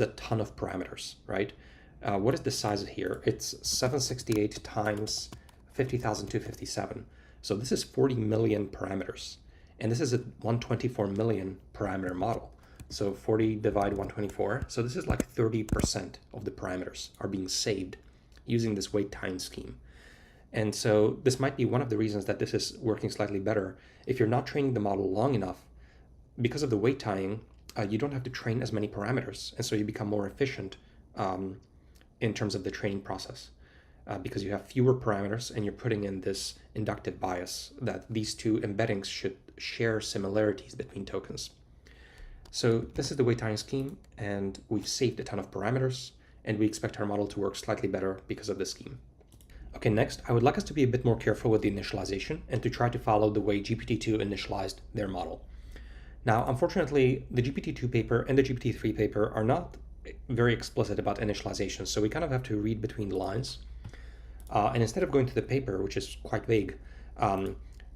a ton of parameters, right? What is the size here? It's 768 times 50,257. So this is 40 million parameters. And this is a 124 million parameter model. So 40 divided 124. So this is like 30% of the parameters are being saved using this wait time scheme. And so this might be one of the reasons that this is working slightly better. If you're not training the model long enough, because of the wait tying, you don't have to train as many parameters. And so you become more efficient in terms of the training process because you have fewer parameters and you're putting in this inductive bias that these two embeddings should share similarities between tokens. So this is the wait tying scheme, and we've saved a ton of parameters, and we expect our model to work slightly better because of this scheme. Okay, next, I would like us to be a bit more careful with the initialization and to try to follow the way GPT-2 initialized their model. Now, unfortunately, the GPT-2 paper and the GPT-3 paper are not very explicit about initialization, so we kind of have to read between the lines. And instead of going to the paper, which is quite vague,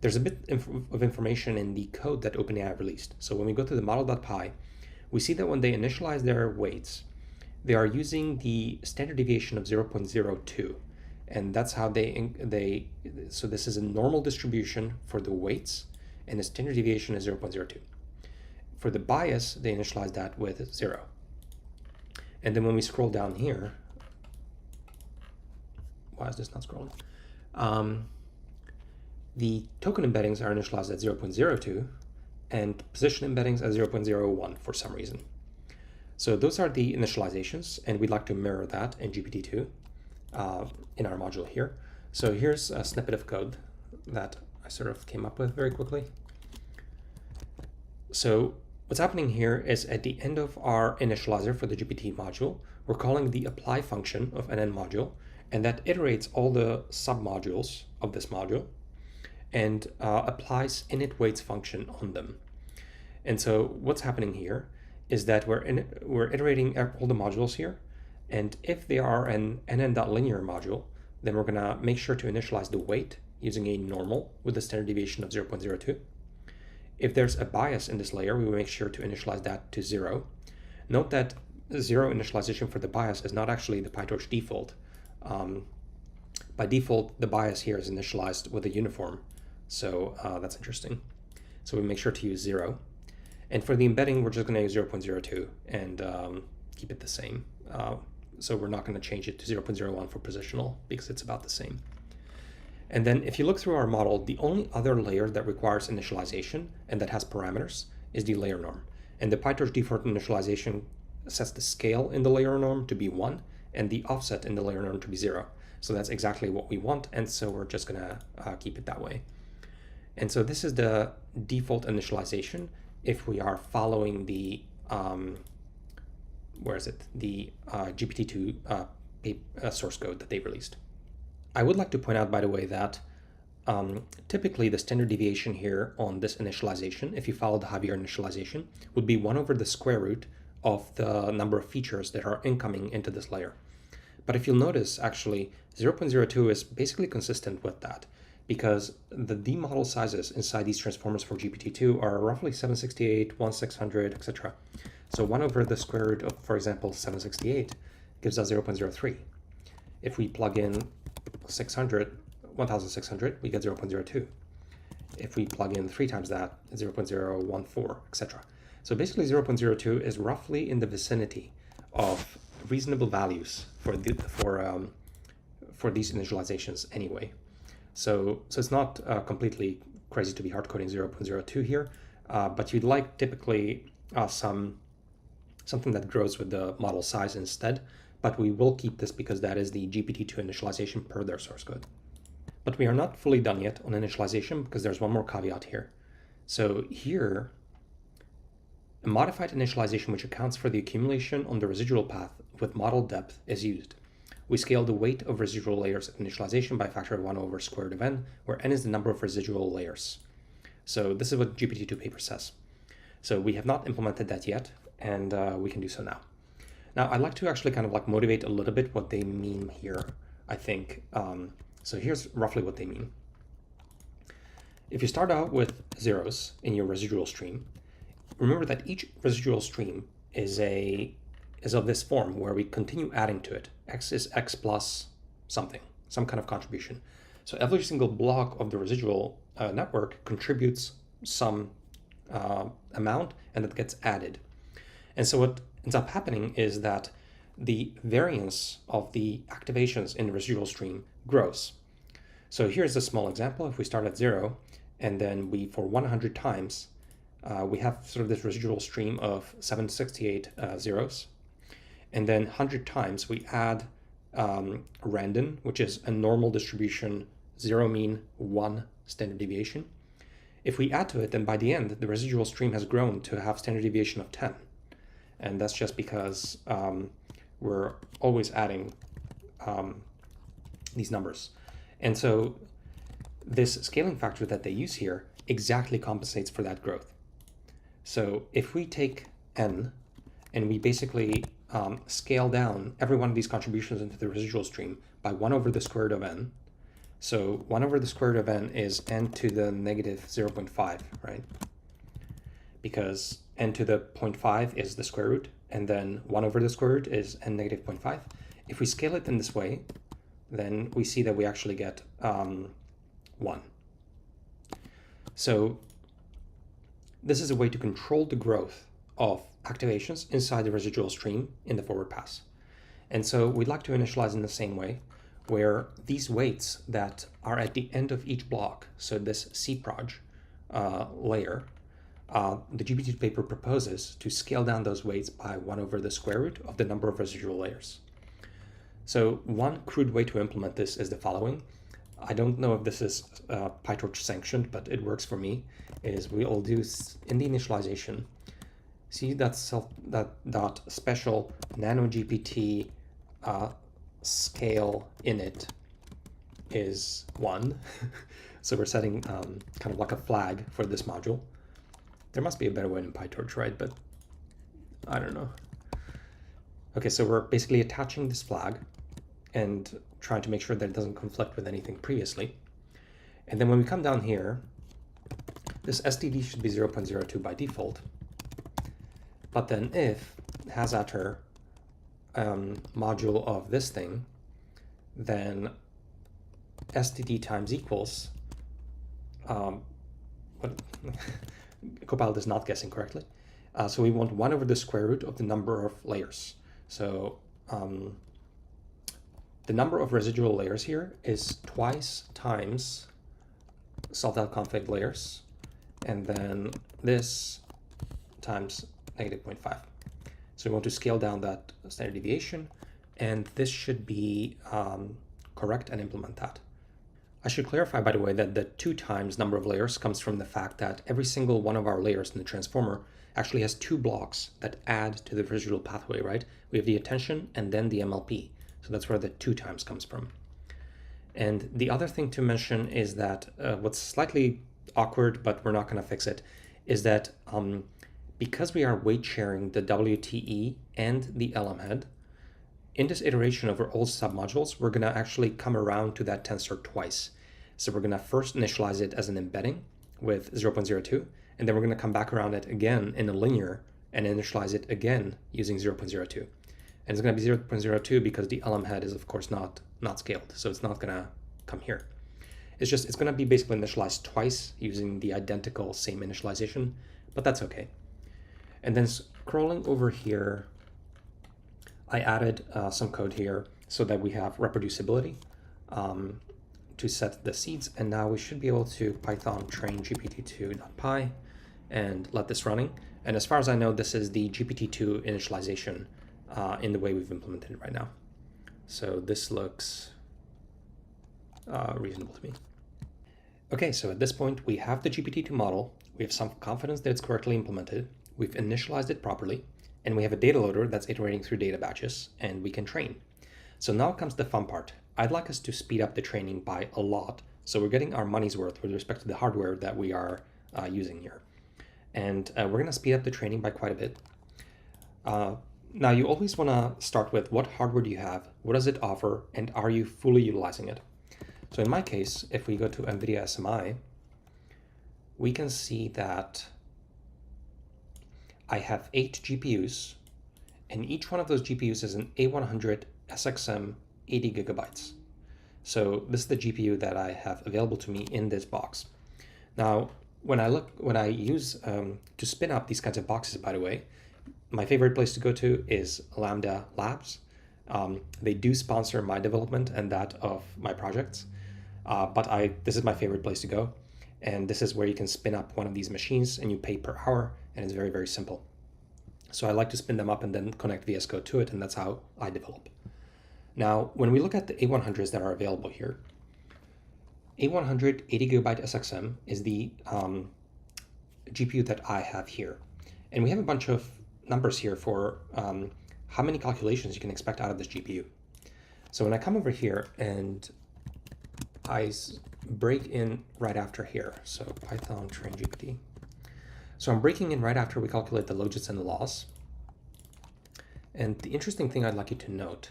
there's a bit of information in the code that OpenAI released. So when we go to the model.py, we see that when they initialize their weights, they are using the standard deviation of 0.02. And that's how so this is a normal distribution for the weights, and the standard deviation is 0.02. For the bias, they initialize that with 0. And then when we scroll down here, why is this not scrolling? The token embeddings are initialized at 0.02 and position embeddings at 0.01 for some reason. So those are the initializations, and we'd like to mirror that in GPT-2 in our module here. So here's a snippet of code that I sort of came up with very quickly. So what's happening here is at the end of our initializer for the GPT module, we're calling the apply function of NN module, and that iterates all the submodules of this module and applies init weights function on them. And so what's happening here is that we're iterating all the modules here, and if they are an nn.linear module, then we're gonna make sure to initialize the weight using a normal with a standard deviation of 0.02. If there's a bias in this layer, we will make sure to initialize that to 0. Note that 0 initialization for the bias is not actually the PyTorch default. By default, the bias here is initialized with a uniform. So that's interesting. So we make sure to use 0. And for the embedding, we're just going to use 0.02 and keep it the same. So we're not going to change it to 0.01 for positional because it's about the same. And then if you look through our model, the only other layer that requires initialization and that has parameters is the layer norm. And the PyTorch default initialization sets the scale in the layer norm to be 1 and the offset in the layer norm to be 0. So that's exactly what we want, and so we're just going to keep it that way. And so this is the default initialization if we are following the, the GPT-2 source code that they released. I would like to point out, by the way, that typically the standard deviation here on this initialization, if you follow the Javier initialization, would be 1 over the square root of the number of features that are incoming into this layer. But if you'll notice, actually, 0.02 is basically consistent with that, because the D model sizes inside these transformers for GPT-2 are roughly 768, 1600, etc. So 1 over the square root of, for example, 768 gives us 0.03. If we plug in 1600, we get 0.02. If we plug in 3 times that, it's 0.014, etc. So basically 0.02 is roughly in the vicinity of reasonable values for these initializations anyway. So it's not completely crazy to be hard coding 0.02 here, but you'd like typically something that grows with the model size instead, but we will keep this because that is the GPT-2 initialization per their source code. But we are not fully done yet on initialization because there's one more caveat here. So here, a modified initialization which accounts for the accumulation on the residual path with model depth is used. We scale the weight of residual layers at initialization by a factor of 1 over square root of n, where n is the number of residual layers. So this is what GPT-2 paper says. So we have not implemented that yet, and we can do so now. Now, I'd like to actually kind of like motivate a little bit what they mean here, I think. So here's roughly what they mean. If you start out with zeros in your residual stream, remember that each residual stream is a is of this form where we continue adding to it. X is X plus something, some kind of contribution. So every single block of the residual network contributes some amount, and it gets added. And so what ends up happening is that the variance of the activations in the residual stream grows. So here's a small example. If we start at 0 and then we, for 100 times, we have sort of this residual stream of 768 zeros. And then 100 times we add random, which is a normal distribution, 0 mean, 1 standard deviation. If we add to it, then by the end, the residual stream has grown to have standard deviation of 10. And that's just because we're always adding these numbers. And so this scaling factor that they use here exactly compensates for that growth. So if we take n and we basically scale down every one of these contributions into the residual stream by 1 over the square root of n. So 1 over the square root of n is n to the negative 0.5, right? Because n to the 0.5 is the square root, and then 1 over the square root is n negative 0.5. If we scale it in this way, then we see that we actually get 1. So this is a way to control the growth of activations inside the residual stream in the forward pass. And so we'd like to initialize in the same way, where these weights that are at the end of each block, so this cproj layer, the GPT paper proposes to scale down those weights by 1 over the square root of the number of residual layers. So one crude way to implement this is the following. I don't know if this is PyTorch sanctioned, but it works for me, is we'll do in the initialization, see that special nano GPT scale init is 1. So we're setting kind of like a flag for this module. There must be a better way in PyTorch, right? But I don't know. Okay, so we're basically attaching this flag and trying to make sure that it doesn't conflict with anything previously. And then when we come down here, this STD should be 0.02 by default. But then if has utter module of this thing, then STD times equals, Copilot is not guessing correctly. So we want 1 over the square root of the number of layers. So the number of residual layers here is twice times self.config layers, and then this times negative 0.5. So we want to scale down that standard deviation, and this should be correct and implement that. I should clarify, by the way, that the 2 times number of layers comes from the fact that every single one of our layers in the transformer actually has 2 blocks that add to the residual pathway, right? We have the attention and then the MLP. So that's where the 2 times comes from. And the other thing to mention is that what's slightly awkward, but we're not going to fix it, is that because we are weight sharing the WTE and the LM head, in this iteration over all submodules, we're going to actually come around to that tensor twice. So we're going to first initialize it as an embedding with 0.02, and then we're going to come back around it again in a linear and initialize it again using 0.02. And it's going to be 0.02 because the LM head is, of course, not scaled. So it's not going to come here. It's going to be basically initialized twice using the identical same initialization, but that's okay. And then scrolling over here, I added some code here so that we have reproducibility to set the seeds. And now we should be able to Python train GPT2.py and let this running. And as far as I know, this is the GPT-2 initialization in the way we've implemented it right now. So this looks reasonable to me. Okay, so at this point, we have the GPT-2 model. We have some confidence that it's correctly implemented. We've initialized it properly, and we have a data loader that's iterating through data batches, and we can train. So now comes the fun part. I'd like us to speed up the training by a lot, so we're getting our money's worth with respect to the hardware that we are using here. And we're going to speed up the training by quite a bit. Now, you always want to start with what hardware do you have, what does it offer, and are you fully utilizing it? So in my case, if we go to NVIDIA SMI, we can see that I have 8 GPUs And each one of those GPUs is an A100 SXM 80 gigabytes. So this is the GPU that I have available to me in this box. Now, when I use to spin up these kinds of boxes, by the way, my favorite place to go to is Lambda Labs. They do sponsor my development and that of my projects, but this is my favorite place to go. And this is where you can spin up one of these machines and you pay per hour, and it's very, very simple. So I like to spin them up and then connect VS Code to it, and that's how I develop. Now, when we look at the A100s that are available here, A100 80 gigabyte SXM is the GPU that I have here. And we have a bunch of numbers here for how many calculations you can expect out of this GPU. So when I come over here and I break in right after here, so Python train GPT. So I'm breaking in right after we calculate the logits and the loss. And the interesting thing I'd like you to note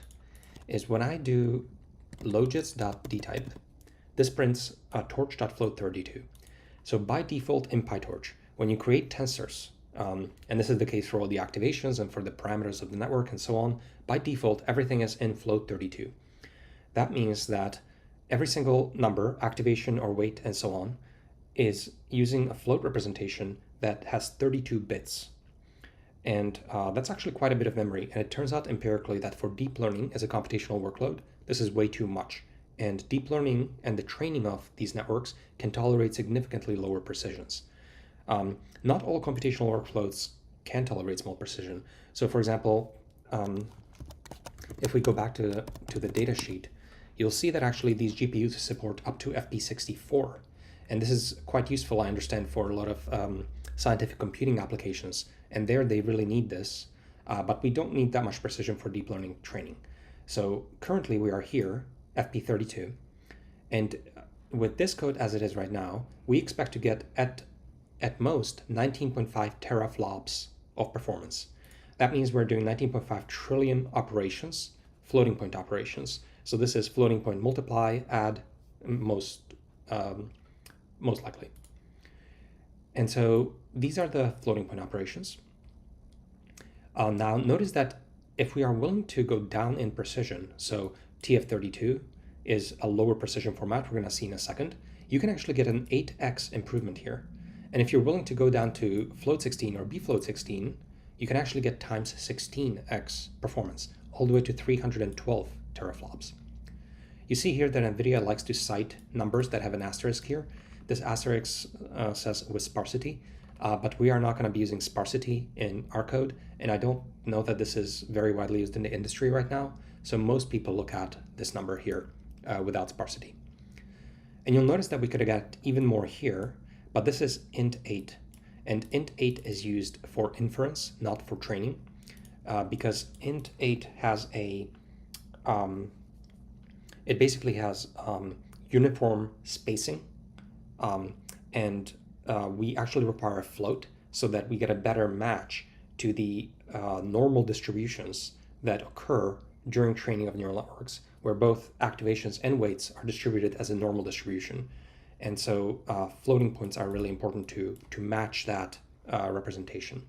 is when I do logits.dtype, this prints torch.float32. So by default in PyTorch, when you create tensors, and this is the case for all the activations and for the parameters of the network and so on, by default, everything is in float32. That means that every single number, activation or weight and so on, is using a float representation that has 32 bits. And that's actually quite a bit of memory. And it turns out empirically that for deep learning as a computational workload, this is way too much. And deep learning and the training of these networks can tolerate significantly lower precisions. Not all computational workloads can tolerate small precision. So for example, if we go back to the data sheet, you'll see that actually these GPUs support up to FP64. And this is quite useful, I understand, for a lot of scientific computing applications. And there they really need this, but we don't need that much precision for deep learning training. So currently we are here, FP32, and with this code as it is right now, we expect to get at most 19.5 teraflops of performance. That means we're doing 19.5 trillion operations, floating point operations. So this is floating point multiply, add, most likely. And so these are the floating point operations. Now notice that if we are willing to go down in precision, so TF32 is a lower precision format, we're going to see in a second, you can actually get an 8x improvement here. And if you're willing to go down to float 16 or bfloat 16, you can actually get times 16x performance, all the way to 312 teraflops. You see here that NVIDIA likes to cite numbers that have an asterisk here. This asterisk says with sparsity, but we are not going to be using sparsity in our code, and I don't know that this is very widely used in the industry right now, so most people look at this number here without sparsity. And you'll notice that we could have got even more here, but this is int 8, and int 8 is used for inference, not for training, because int 8 has a, it basically has uniform spacing, and we actually require a float so that we get a better match to the normal distributions that occur during training of neural networks, where both activations and weights are distributed as a normal distribution. And so floating points are really important to match that representation.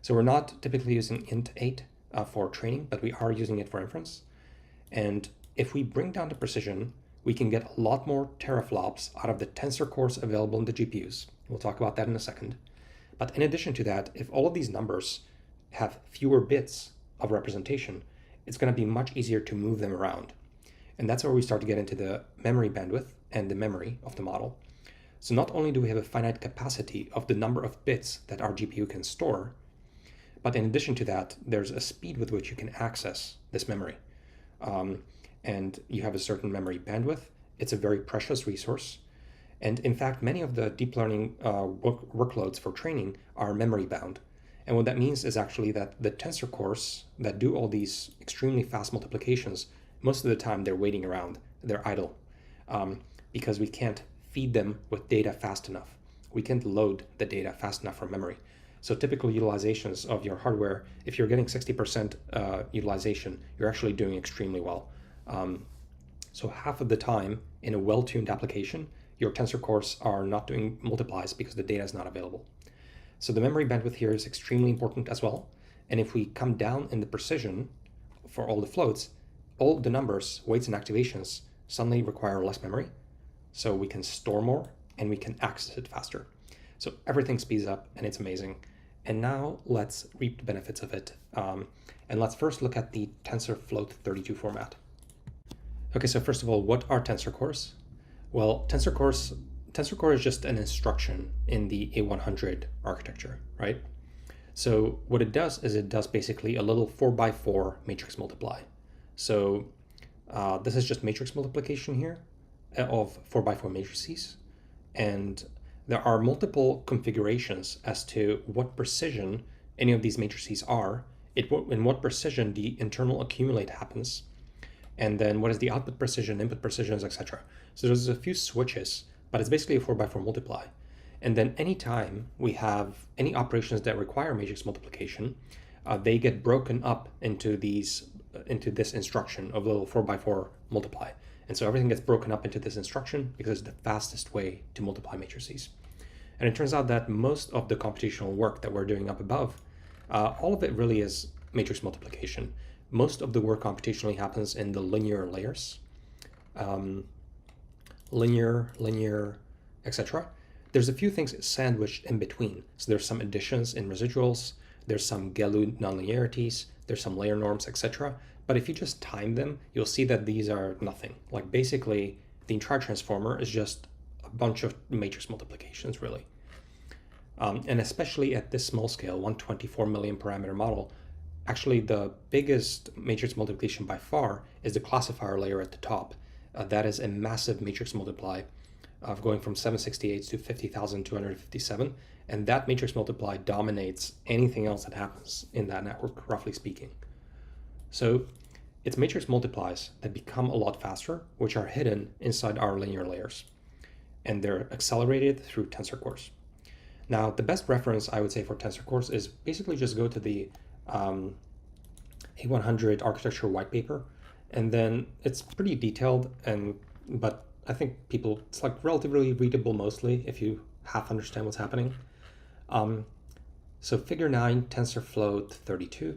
So we're not typically using int 8 for training, but we are using it for inference. And if we bring down the precision, we can get a lot more teraflops out of the tensor cores available in the GPUs. We'll talk about that in a second. But in addition to that, if all of these numbers have fewer bits of representation, it's going to be much easier to move them around. And that's where we start to get into the memory bandwidth and the memory of the model. So not only do we have a finite capacity of the number of bits that our GPU can store, but in addition to that, there's a speed with which you can access this memory. And you have a certain memory bandwidth. It's a very precious resource. And in fact, many of the deep learning workloads for training are memory bound. And what that means is actually that the tensor cores that do all these extremely fast multiplications, most of the time they're waiting around, they're idle, because we can't feed them with data fast enough. We can't load the data fast enough from memory. So typical utilizations of your hardware, if you're getting 60% utilization, you're actually doing extremely well. So half of the time in a well-tuned application, your tensor cores are not doing multiplies because the data is not available. So the memory bandwidth here is extremely important as well. And if we come down in the precision for all the floats, all the numbers, weights and activations suddenly require less memory. So we can store more and we can access it faster. So everything speeds up and it's amazing. And now let's reap the benefits of it. And let's first look at the TensorFloat32 format. Okay, so first of all, what are tensor cores? Well, tensor core is just an instruction in the A100 architecture, right? So what it does is it does basically a little 4x4 matrix multiply. So this is just matrix multiplication here of 4x4 matrices. And there are multiple configurations as to what precision any of these matrices are, in what precision the internal accumulate happens, and then what is the output precision, input precisions, etc. So there's a few switches, but it's basically a 4x4 multiply. And then anytime we have any operations that require matrix multiplication, they get broken up into this instruction of little 4x4 multiply. And so everything gets broken up into this instruction because it's the fastest way to multiply matrices. And it turns out that most of the computational work that we're doing up above, all of it really is matrix multiplication. Most of the work computationally happens in the linear layers, linear, etc. There's a few things sandwiched in between. So there's some additions in residuals, there's some Galoot nonlinearities, there's some layer norms, etc. But if you just time them, you'll see that these are nothing. Like basically, the entire transformer is just a bunch of matrix multiplications, really. And especially at this small scale, 124 million parameter model, actually the biggest matrix multiplication by far is the classifier layer at the top. That is a massive matrix multiply of going from 768 to 50,257. And that matrix multiply dominates anything else that happens in that network, roughly speaking. So it's matrix multiplies that become a lot faster, which are hidden inside our linear layers. And they're accelerated through tensor cores. Now, the best reference I would say for tensor cores is basically just go to the A100 architecture white paper, and then it's pretty detailed, but I think it's like relatively readable mostly if you half understand what's happening. So figure 9, TensorFloat32.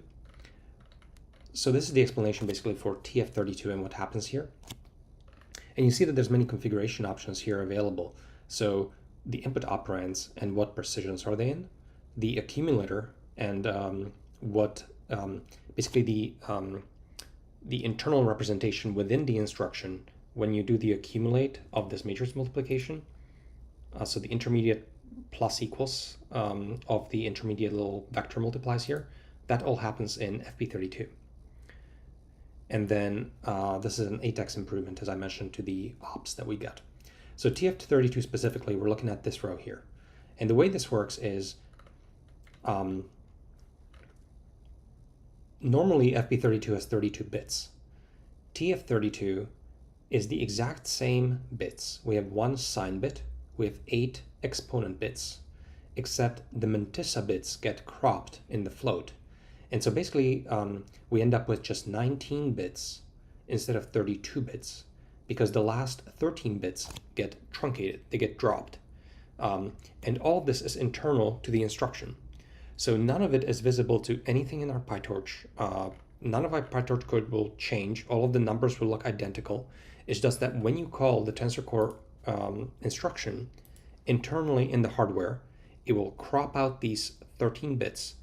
So this is the explanation basically for TF32 and what happens here. And you see that there's many configuration options here available. So the input operands and what precisions are they in, the accumulator and basically the internal representation within the instruction when you do the accumulate of this matrix multiplication. So the intermediate plus equals of the intermediate little vector multiplies here, that all happens in FP32. And then this is an 8x improvement, as I mentioned, to the ops that we get. So TF32 specifically, we're looking at this row here. And the way this works is normally FP32 has 32 bits. TF32 is the exact same bits. We have one sign bit, we have 8 exponent bits, except the mantissa bits get cropped in the float. And so basically, we end up with just 19 bits instead of 32 bits, because the last 13 bits get truncated, they get dropped. And all of this is internal to the instruction. So none of it is visible to anything in our PyTorch. None of our PyTorch code will change. All of the numbers will look identical. It's just that when you call the tensor core instruction internally in the hardware, it will crop out these 13 bits,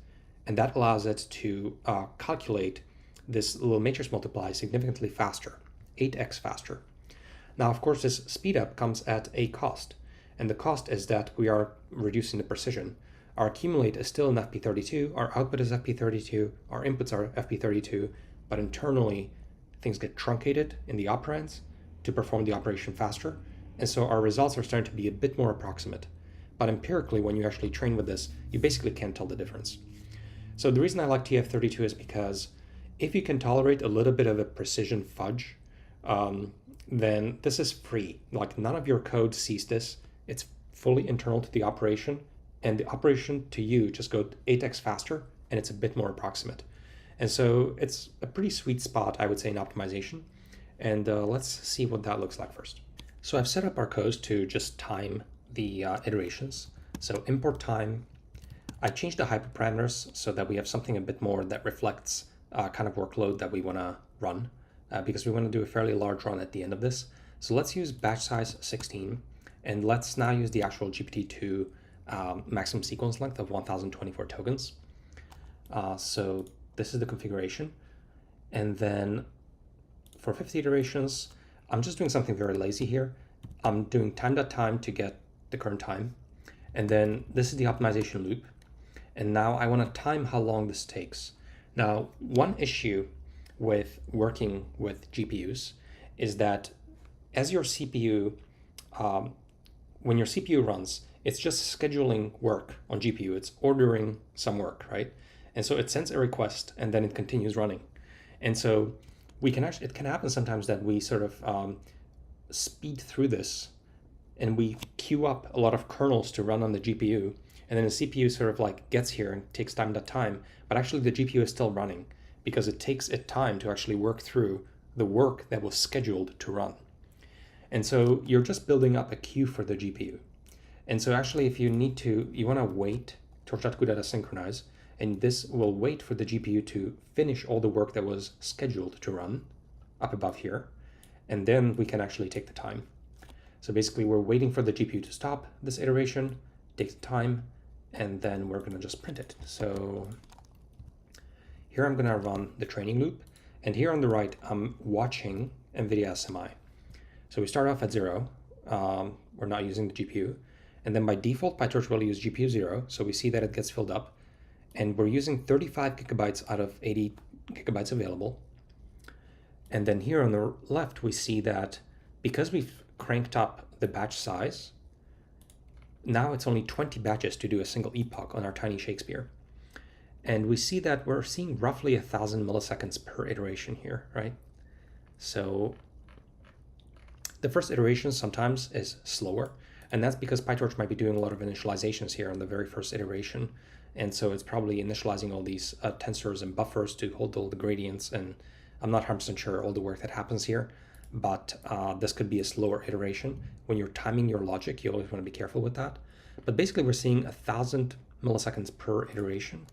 and that allows it to calculate this little matrix multiply significantly faster, 8x faster. Now, of course, this speed up comes at a cost, and the cost is that we are reducing the precision. Our accumulate is still in FP32, our output is FP32, our inputs are FP32, but internally things get truncated in the operands to perform the operation faster, and so our results are starting to be a bit more approximate. But empirically, when you actually train with this, you basically can't tell the difference. So the reason I like TF32 is because if you can tolerate a little bit of a precision fudge, then this is free. Like, none of your code sees this. It's fully internal to the operation, and the operation to you just goes 8x faster, and it's a bit more approximate. And so it's a pretty sweet spot, I would say, in optimization. And let's see what that looks like first. So I've set up our code to just time the iterations. So import time, I changed the hyperparameters so that we have something a bit more that reflects kind of workload that we want to run, because we want to do a fairly large run at the end of this. So let's use batch size 16, and let's now use the actual GPT-2 maximum sequence length of 1024 tokens. So this is the configuration. And then for 50 iterations, I'm just doing something very lazy here. I'm doing time.time to get the current time. And then this is the optimization loop. And now I want to time how long this takes. Now, one issue with working with GPUs is that as your CPU, when your CPU runs, it's just scheduling work on GPU. It's ordering some work, right? And so it sends a request and then it continues running. And so we can actually, it can happen sometimes that we sort of speed through this and we queue up a lot of kernels to run on the GPU. And then the CPU sort of like gets here and takes time, but actually the GPU is still running because it takes it time to actually work through the work that was scheduled to run. And so you're just building up a queue for the GPU. And so actually if you need to, you want to wait, Torch.CUDA data synchronize, and this will wait for the GPU to finish all the work that was scheduled to run up above here. And then we can actually take the time. So basically we're waiting for the GPU to stop this iteration, take the time, and then we're going to just print it. So here I'm going to run the training loop. And here on the right, I'm watching NVIDIA SMI. So we start off at 0. We're not using the GPU. And then by default, PyTorch will use GPU 0. So we see that it gets filled up. And we're using 35 gigabytes out of 80 gigabytes available. And then here on the left, we see that because we've cranked up the batch size, now it's only 20 batches to do a single epoch on our tiny Shakespeare. And we see that we're seeing roughly 1,000 milliseconds per iteration here, right? So the first iteration sometimes is slower, and that's because PyTorch might be doing a lot of initializations here on the very first iteration. And so it's probably initializing all these tensors and buffers to hold all the gradients. And I'm not 100% sure all the work that happens here, but this could be a slower iteration. When you're timing your logic, you always want to be careful with that. But basically we're seeing 1,000 milliseconds per iteration.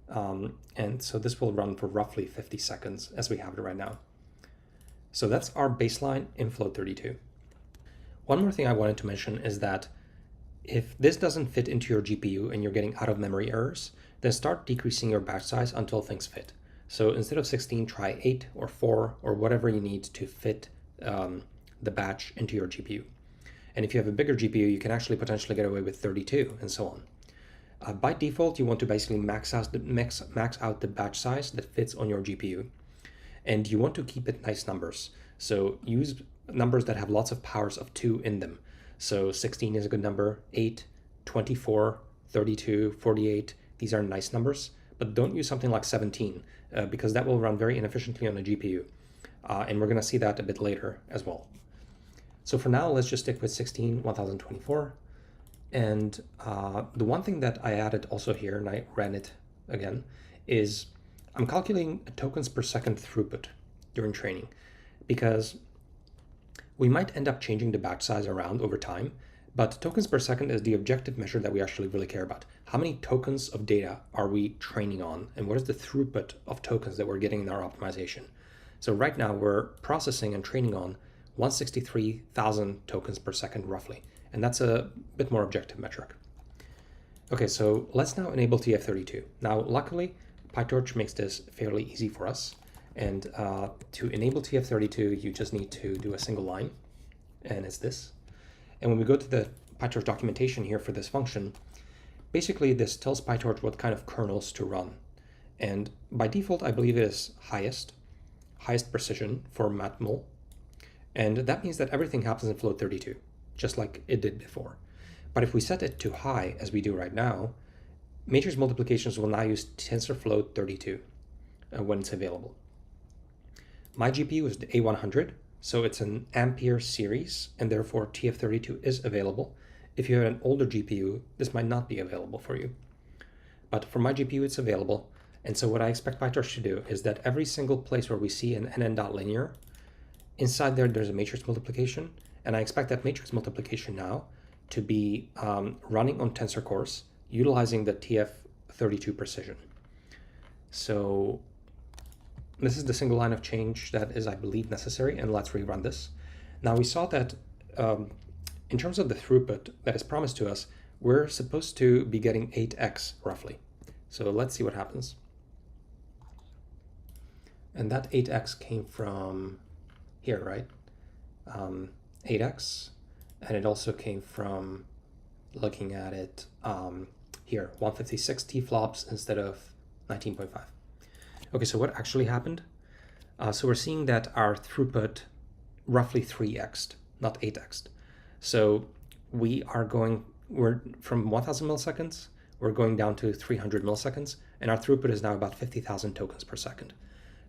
And so this will run for roughly 50 seconds as we have it right now. So that's our baseline in Float32. One more thing I wanted to mention is that if this doesn't fit into your GPU and you're getting out of memory errors, then start decreasing your batch size until things fit. So instead of 16, try 8 or 4 or whatever you need to fit the batch into your GPU. And if you have a bigger GPU, you can actually potentially get away with 32 and so on. By default, you want to basically max out the batch size that fits on your GPU. And you want to keep it nice numbers. So use numbers that have lots of powers of 2 in them. So 16 is a good number, 8, 24, 32, 48. These are nice numbers, but don't use something like 17 because that will run very inefficiently on the GPU. And we're going to see that a bit later as well. So for now, let's just stick with 16, 1024. And the one thing that I added also here, and I ran it again, is I'm calculating tokens per second throughput during training, because we might end up changing the batch size around over time, but tokens per second is the objective measure that we actually really care about. How many tokens of data are we training on, and what is the throughput of tokens that we're getting in our optimization? So right now we're processing and training on 163,000 tokens per second roughly, and that's a bit more objective metric. Okay, so let's now enable TF32. Now, luckily, PyTorch makes this fairly easy for us. And to enable TF32, you just need to do a single line, and it's this. And when we go to the PyTorch documentation here for this function, basically this tells PyTorch what kind of kernels to run. And by default, I believe it is highest precision for matmul. And that means that everything happens in Float32, just like it did before. But if we set it to high, as we do right now, matrix multiplications will now use TensorFloat 32 when it's available. My GPU is the A100, so it's an Ampere series, and therefore TF32 is available. If you have an older GPU, this might not be available for you. But for my GPU, it's available. And so what I expect PyTorch to do is that every single place where we see an nn.linear, inside there's a matrix multiplication, and I expect that matrix multiplication now to be running on tensor cores, utilizing the TF 32 precision. So this is the single line of change that is, I believe, necessary, and let's rerun this. Now we saw that in terms of the throughput that is promised to us, we're supposed to be getting 8x roughly. So let's see what happens. And that 8x came from here, right? 8x, and it also came from looking at it here, 156 T-flops instead of 19.5. Okay, so what actually happened? So we're seeing that our throughput roughly 3x'd, not 8x'd. So we're from 1000 milliseconds, we're going down to 300 milliseconds, and our throughput is now about 50,000 tokens per second.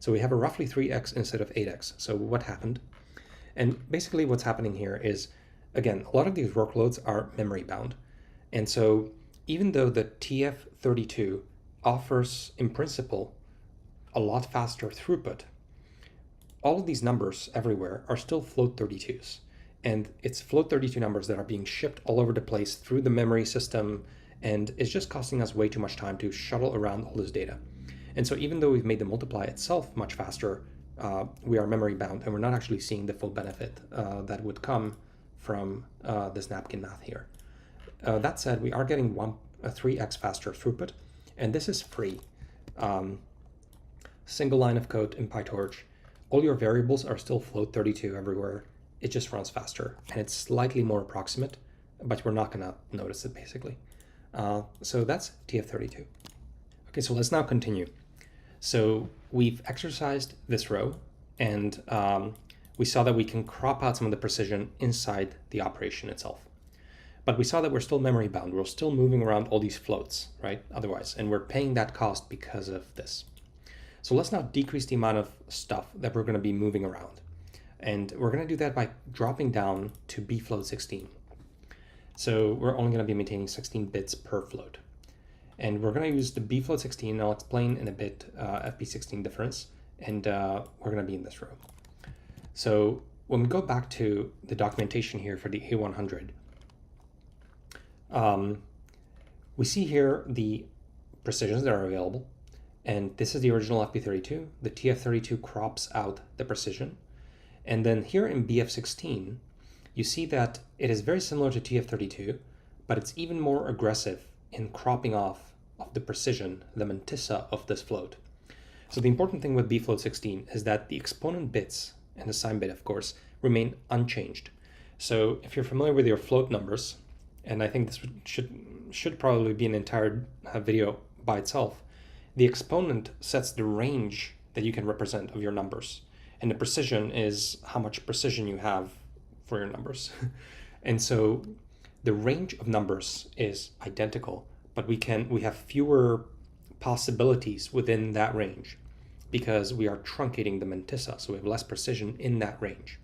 So we have a roughly 3x instead of 8x. So what happened? And basically what's happening here is, again, a lot of these workloads are memory bound. And so even though the TF32 offers, in principle, a lot faster throughput, all of these numbers everywhere are still float 32s. And it's float 32 numbers that are being shipped all over the place through the memory system, and it's just costing us way too much time to shuttle around all this data. And so even though we've made the multiply itself much faster, we are memory bound, and we're not actually seeing the full benefit that would come from this napkin math here. That said, we are getting a 3x faster throughput, and this is free. Single line of code in PyTorch. All your variables are still float 32 everywhere. It just runs faster, and it's slightly more approximate, but we're not gonna notice it basically. So that's TF32. Okay, so let's now continue. So we've exercised this row, and we saw that we can crop out some of the precision inside the operation itself. But we saw that we're still memory bound. We're still moving around all these floats, right? Otherwise, and we're paying that cost because of this. So let's now decrease the amount of stuff that we're going to be moving around. And we're going to do that by dropping down to bfloat 16. So we're only going to be maintaining 16 bits per float. And we're going to use the bfloat 16. I'll explain in a bit FP16 difference, and we're going to be in this row. So when we go back to the documentation here for the A100, we see here the precisions that are available, and this is the original FP32. The TF32 crops out the precision. And then here in BF16, you see that it is very similar to TF32, but it's even more aggressive in cropping off of the precision, the mantissa of this float. So the important thing with bfloat 16 is that the exponent bits, and the sign bit of course, remain unchanged. So if you're familiar with your float numbers, and I think this should probably be an entire video by itself, the exponent sets the range that you can represent of your numbers. And the precision is how much precision you have for your numbers. And so the range of numbers is identical, but we have fewer possibilities within that range because we are truncating the mantissa, so we have less precision in that range.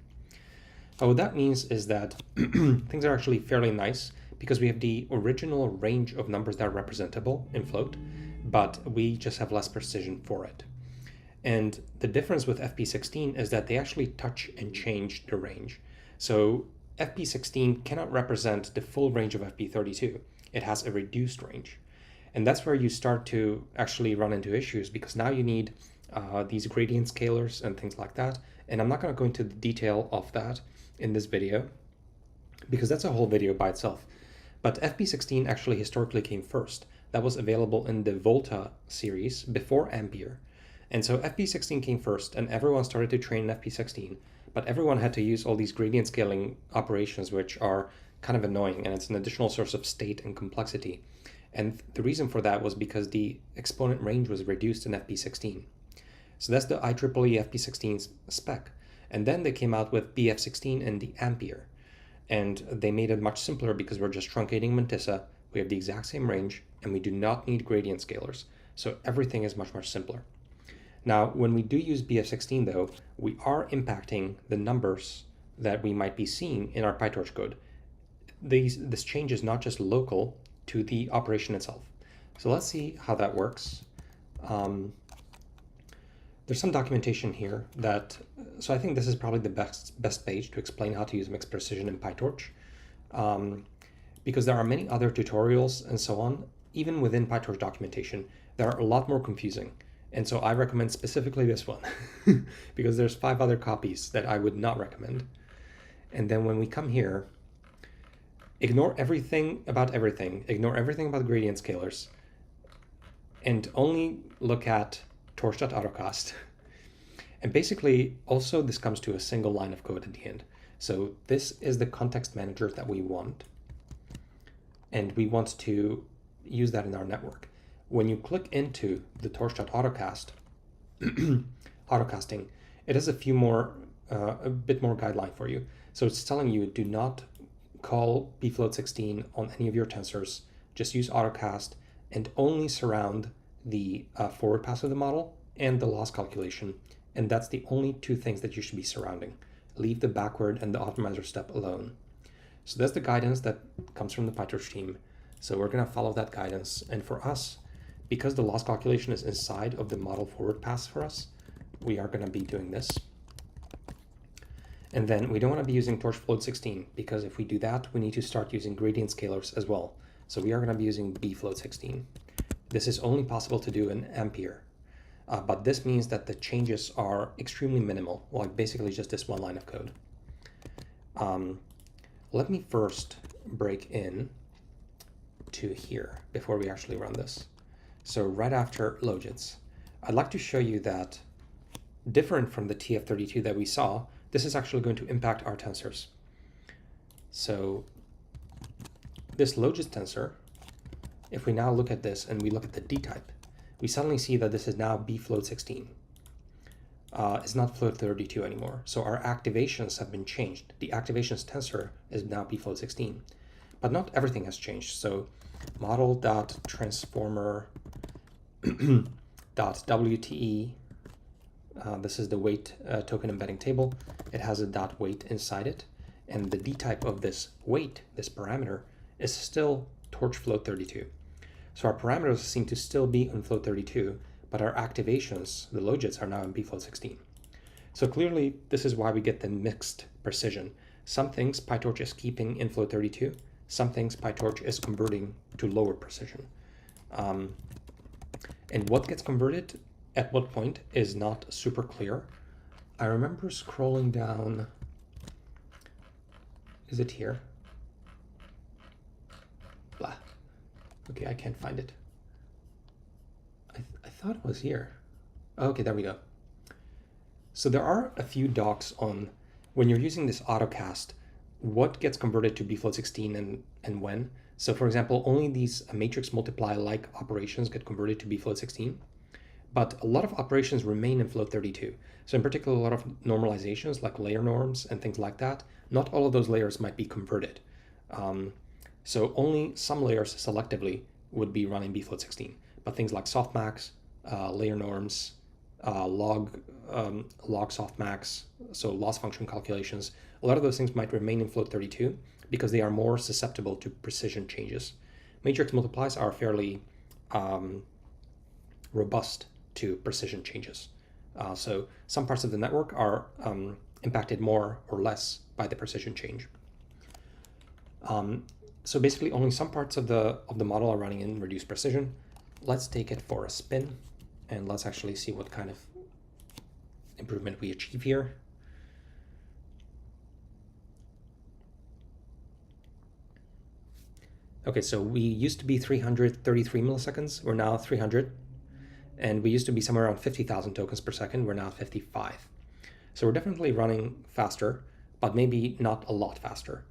What that means is that things are actually fairly nice because we have the original range of numbers that are representable in float, but we just have less precision for it. And the difference with FP16 is that they actually touch and change the range. So FP16 cannot represent the full range of FP32. It has a reduced range. And that's where you start to actually run into issues, because now you need these gradient scalars and things like that. And I'm not going to go into the detail of that in this video, because that's a whole video by itself. But FP16 actually historically came first. That was available in the Volta series before Ampere. And so FP16 came first, and everyone started to train in FP16, but everyone had to use all these gradient scaling operations, which are kind of annoying, and it's an additional source of state and complexity. And the reason for that was because the exponent range was reduced in FP16. So that's the IEEE FP16 spec. And then they came out with BF16 and the Ampere. And they made it much simpler because we're just truncating mantissa, we have the exact same range, and we do not need gradient scalars. So everything is much, much simpler. Now, when we do use BF16 though, we are impacting the numbers that we might be seeing in our PyTorch code. This change is not just local to the operation itself. So let's see how that works. There's some documentation here so I think this is probably the best page to explain how to use mixed precision in PyTorch, because there are many other tutorials and so on. even within PyTorch documentation, they are a lot more confusing. And so I recommend specifically this one because there's 5 other copies that I would not recommend. And then when we come here, ignore everything about everything, ignore everything about gradient scalars, and only look at torch.autocast. And basically, also this comes to a single line of code at the end. So this is the context manager that we want. And we want to use that in our network. When you click into the torch.autocast, autocasting, it has a bit more guideline for you. So it's telling you, do not call bfloat16 on any of your tensors, just use autocast and only surround the forward pass of the model and the loss calculation. And that's the only 2 things that you should be surrounding. Leave the backward and the optimizer step alone. So that's the guidance that comes from the PyTorch team. So we're going to follow that guidance. And for us, because the loss calculation is inside of the model forward pass for us, we are going to be doing this. And then we don't want to be using torchfloat16 because if we do that, we need to start using gradient scalars as well. So we are going to be using bfloat16. This is only possible to do in Ampere. But this means that the changes are extremely minimal, like basically just this 1 line of code. Let me first break in to here before we actually run this. So right after logits, I'd like to show you that different from the TF32 that we saw, this is actually going to impact our tensors. So this logits tensor, if we now look at this and we look at the D-type, we suddenly see that this is now bfloat16. It's not float32 anymore. So our activations have been changed. The activations tensor is now bfloat16, but not everything has changed. So model.transformer.wte, this is the weight token embedding table. It has a .weight inside it. And the D type of this weight, this parameter, is still torch float32. So our parameters seem to still be on float32, but our activations, the logits, are now in bfloat16. So clearly, this is why we get the mixed precision. Some things PyTorch is keeping in float32, some things PyTorch is converting to lower precision. And what gets converted at what point is not super clear. I remember scrolling down, is it here? Blah. Okay, I can't find it. I thought it was here. Okay, there we go. So there are a few docs on when you're using this autocast, what gets converted to bfloat16 and when. So for example, only these matrix multiply like operations get converted to bfloat16, but a lot of operations remain in float32. So in particular, a lot of normalizations like layer norms and things like that, not all of those layers might be converted. So only some layers selectively would be running bfloat16, but things like softmax, layer norms, log softmax, so loss function calculations, a lot of those things might remain in float32 because they are more susceptible to precision changes. Matrix multiplies are fairly robust to precision changes. So some parts of the network are impacted more or less by the precision change. So basically only some parts of the model are running in reduced precision. Let's take it for a spin and let's actually see what kind of improvement we achieve here. Okay, so we used to be 333 milliseconds, we're now 300. And we used to be somewhere around 50,000 tokens per second, we're now 55. So we're definitely running faster, but maybe not a lot faster.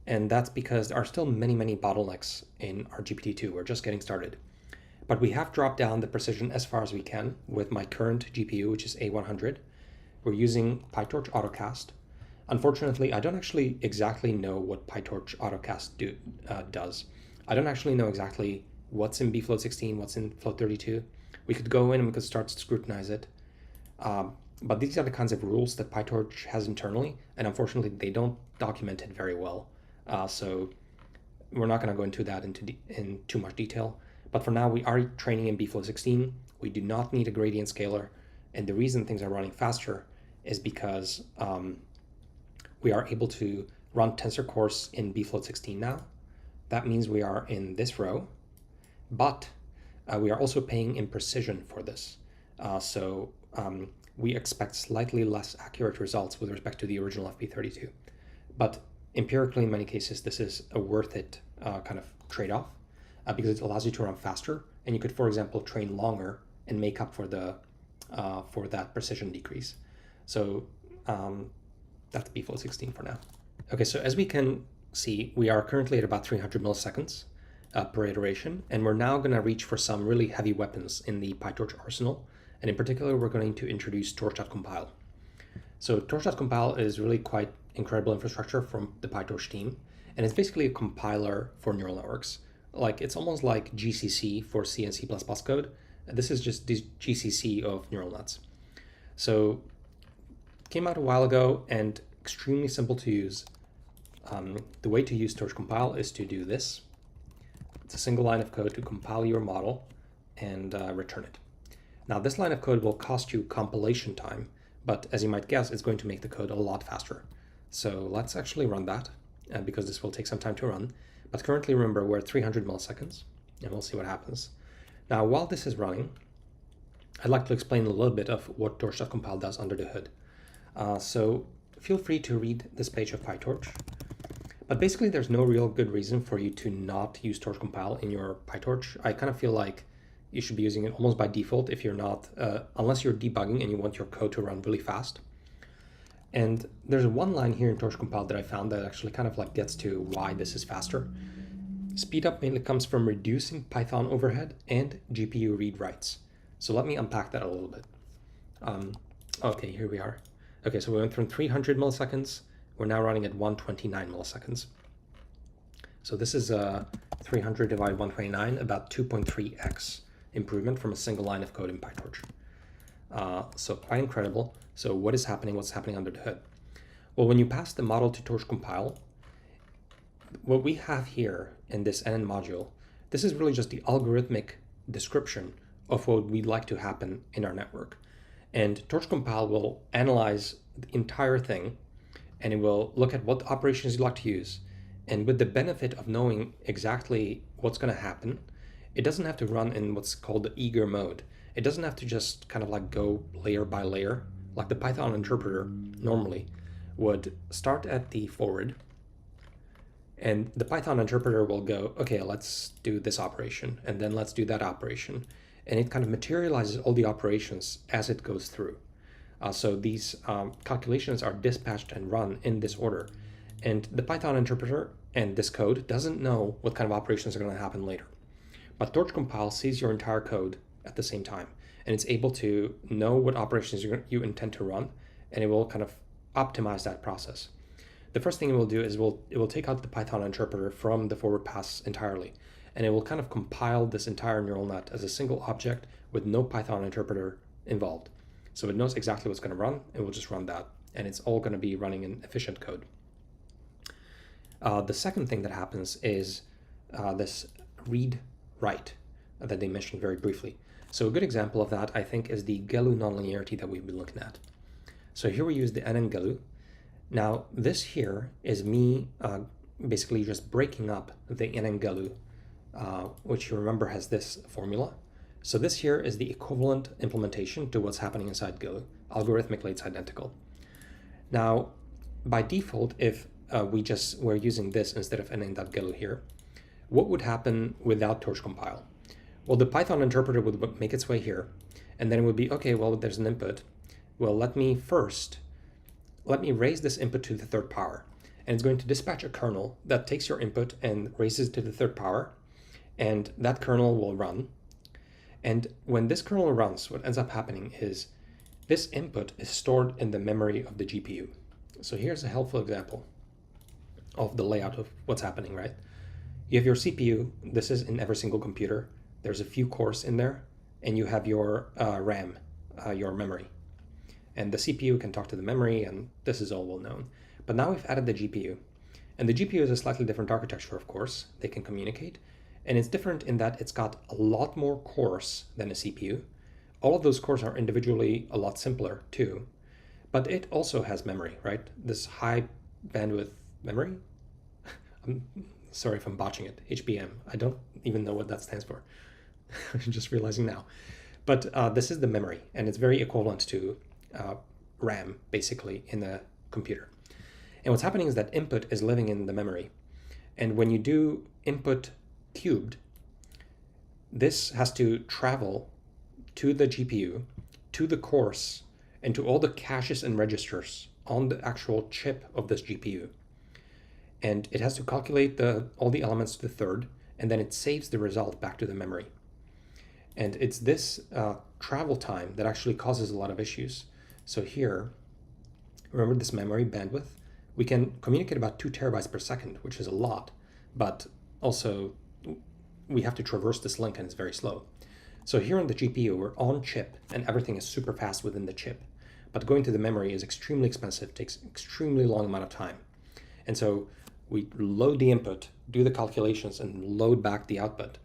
And that's because there are still many, many bottlenecks in our GPT-2. We're just getting started. But we have dropped down the precision as far as we can with my current GPU, which is A100. We're using PyTorch Autocast. Unfortunately, I don't actually exactly know what PyTorch Autocast does. I don't actually know exactly what's in bfloat16, what's in float32. We could go in and we could start to scrutinize it. But these are the kinds of rules that PyTorch has internally, and unfortunately, they don't document it very well. So we're not going to go into that in too much detail. But for now, we are training in bfloat16. We do not need a gradient scalar. And the reason things are running faster is because we are able to run tensor cores in bfloat16 now. That means we are in this row. but we are also paying in precision for this. We expect slightly less accurate results with respect to the original FP32. But empirically, in many cases, this is a worth it kind of trade-off because it allows you to run faster, and you could, for example, train longer and make up for that precision decrease. So that's bFloat 16 for now. Okay, so as we can see, we are currently at about 300 milliseconds per iteration, and we're now going to reach for some really heavy weapons in the PyTorch arsenal, and in particular, we're going to introduce torch.compile. So torch.compile is really quite incredible infrastructure from the PyTorch team, and it's basically a compiler for neural networks. Like, it's almost like GCC for C and C++ code. This is just the GCC of neural nets. So came out a while ago and extremely simple to use. The way to use torch compile is to do this. It's a single line of code to compile your model and return it. Now, this line of code will cost you compilation time, but as you might guess, it's going to make the code a lot faster. So let's actually run that because this will take some time to run. But currently, remember, we're at 300 milliseconds, and we'll see what happens. Now, while this is running, I'd like to explain a little bit of what torch.compile does under the hood. So feel free to read this page of PyTorch. But basically, there's no real good reason for you to not use torch compile in your PyTorch. I kind of feel like you should be using it almost by default if you're not, unless you're debugging and you want your code to run really fast. And there's one line here in torch compile that I found that actually kind of like gets to why this is faster. Speed up mainly comes from reducing Python overhead and GPU read writes. So let me unpack that a little bit. Okay, here we are. Okay, so we went from 300 milliseconds. We're now running at 129 milliseconds. So this is 300 divided 129, about 2.3x improvement from a single line of code in PyTorch. So quite incredible. So what is happening? What's happening under the hood? Well, when you pass the model to torch compile, what we have here in this NN module, this is really just the algorithmic description of what we'd like to happen in our network. And torch compile will analyze the entire thing, and it will look at what operations you'd like to use. And with the benefit of knowing exactly what's going to happen, it doesn't have to run in what's called the eager mode. It doesn't have to just kind of like go layer by layer, like the Python interpreter normally would start at the forward, and the Python interpreter will go, okay, let's do this operation, and then let's do that operation. And it kind of materializes all the operations as it goes through. So these calculations are dispatched and run in this order. And the Python interpreter and this code doesn't know what kind of operations are going to happen later. But torch compile sees your entire code at the same time, and it's able to know what operations you intend to run, and it will kind of optimize that process. The first thing it will do is it will take out the Python interpreter from the forward pass entirely, and it will kind of compile this entire neural net as a single object with no Python interpreter involved. So it knows exactly what's going to run, it will just run that, and it's all going to be running in efficient code. The second thing that happens is this read-write that they mentioned very briefly. So a good example of that, I think, is the GELU nonlinearity that we've been looking at. So here we use the NN GELU. Now, this here is me basically just breaking up the NN GELU, which you remember has this formula. So this here is the equivalent implementation to what's happening inside GELU. Algorithmically, it's identical. Now, by default, if we're using this instead of NN.GELU here, what would happen without torch compile? Well, the Python interpreter would make its way here, and then it would be, okay, well, there's an input. Well, let me raise this input to the third power, and it's going to dispatch a kernel that takes your input and raises it to the third power, and that kernel will run. And when this kernel runs, what ends up happening is this input is stored in the memory of the GPU. So here's a helpful example of the layout of what's happening, right? You have your CPU. This is in every single computer. There's a few cores in there, and you have your RAM, your memory. And the CPU can talk to the memory, and this is all well known. But now we've added the GPU. And the GPU is a slightly different architecture, of course. They can communicate. And it's different in that it's got a lot more cores than a CPU. All of those cores are individually a lot simpler, too. But it also has memory, right? This high bandwidth memory. Sorry if I'm botching it. HBM. I don't even know what that stands for. I'm just realizing now. But this is the memory, and it's very equivalent to RAM, basically, in a computer. And what's happening is that input is living in the memory. And when you do input cubed, this has to travel to the GPU, to the cores, and to all the caches and registers on the actual chip of this GPU. And it has to calculate all the elements to the third, and then it saves the result back to the memory. And it's this travel time that actually causes a lot of issues. So here, remember this memory bandwidth? We can communicate about 2 terabytes per second, which is a lot, but also we have to traverse this link and it's very slow. So here on the GPU, we're on chip and everything is super fast within the chip. But going to the memory is extremely expensive, takes extremely long amount of time. And so we load the input, do the calculations, and load back the output.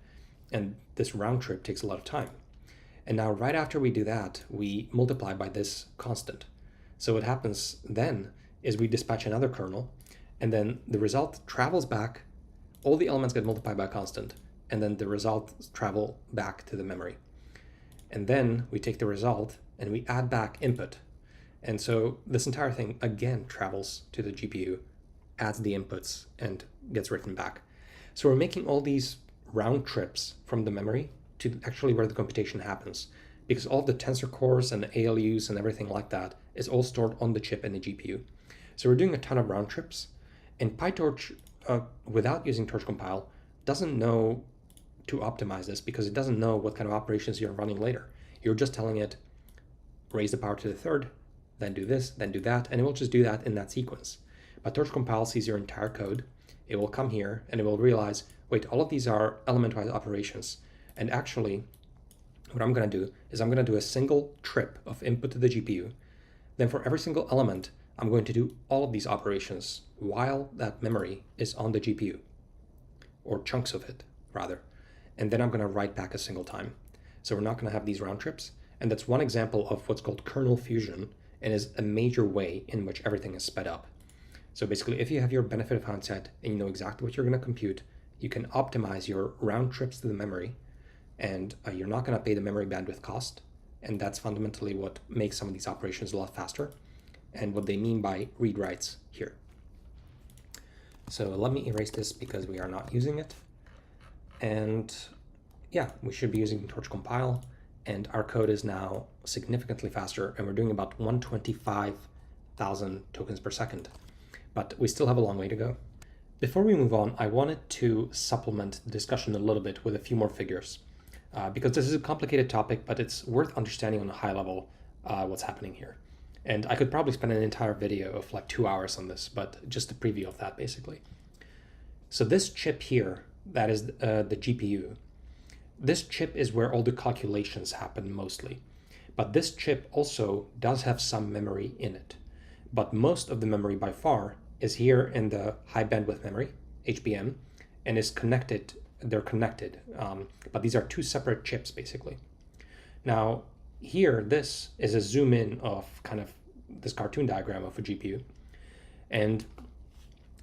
And this round trip takes a lot of time. And now right after we do that, we multiply by this constant. So what happens then is we dispatch another kernel, and then the result travels back, all the elements get multiplied by a constant, and then the results travel back to the memory. And then we take the result and we add back input. And so this entire thing again travels to the GPU, adds the inputs, and gets written back. So we're making all these round trips from the memory to actually where the computation happens, because all the tensor cores and the ALUs and everything like that is all stored on the chip in the GPU. So we're doing a ton of round trips, and PyTorch, without using Torch Compile, doesn't know to optimize this because it doesn't know what kind of operations you're running later. You're just telling it, raise the power to the third, then do this, then do that, and it will just do that in that sequence. But Torch Compile sees your entire code. It will come here and it will realize, wait, all of these are element-wise operations. And actually, what I'm going to do is I'm going to do a single trip of input to the GPU. Then for every single element, I'm going to do all of these operations while that memory is on the GPU, or chunks of it, rather. And then I'm going to write back a single time. So we're not going to have these round trips. And that's one example of what's called kernel fusion, and is a major way in which everything is sped up. So basically, if you have your benefit of hindsight and you know exactly what you're going to compute, you can optimize your round trips to the memory, and you're not going to pay the memory bandwidth cost. And that's fundamentally what makes some of these operations a lot faster, and what they mean by read writes here. So let me erase this because we are not using it. And yeah, we should be using Torch Compile, and our code is now significantly faster, and we're doing about 125,000 tokens per second. But we still have a long way to go. Before we move on, I wanted to supplement the discussion a little bit with a few more figures, because this is a complicated topic, but it's worth understanding on a high level what's happening here. And I could probably spend an entire video of like 2 hours on this, but just a preview of that basically. So this chip here, that is the GPU. This chip is where all the calculations happen mostly. But this chip also does have some memory in it. But most of the memory by far is here in the high bandwidth memory, HBM, and is connected, they're connected. But these are two separate chips basically. Now here, this is a zoom in of kind of this cartoon diagram of a GPU. And